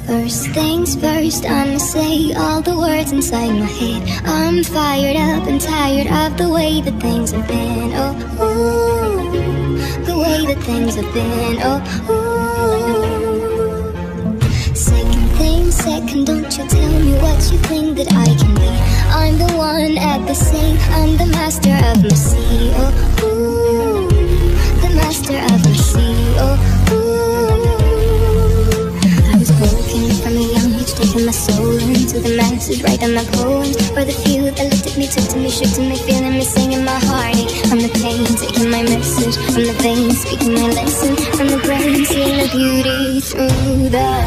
First things first, I'ma say all the words inside my head. I'm fired up and tired of the way that things have been. Oh, ooh, the way that things have been. Oh, ooh. Second thing second, don't you tell me what you think that I can be. I'm the one at the sea, I'm the master of my sea. Oh, ooh, the master of my sea. Oh, ooh. Broken from a young age, taking my soul into the masses, writing my poems for the few that looked at me, took to me, shook to me, feeling me, singing my heartache. From the pain, taking my message from the veins, speaking my lesson from the brain, seeing the beauty through the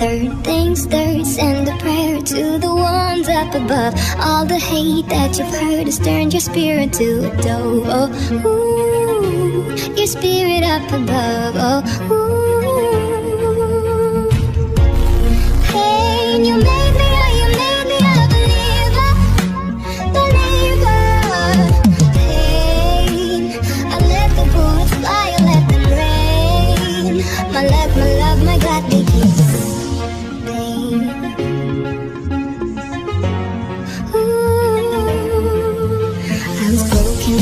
Third things third, send a prayer to the ones up above. All the hate that you've heard has turned your spirit to a dove. Oh, ooh, your spirit up above. Oh, ooh. Pain, you made me a believer, believer. Pain, I let the bullets fly, I let them rain. My love, my God, they keep.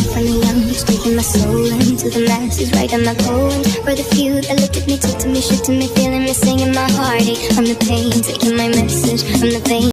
From a young age, taking my soul into the masses, writing my poems for the few that looked at me, took to me, shook to me, feeling me, singing my heartache. From the pain, taking my message from the veins.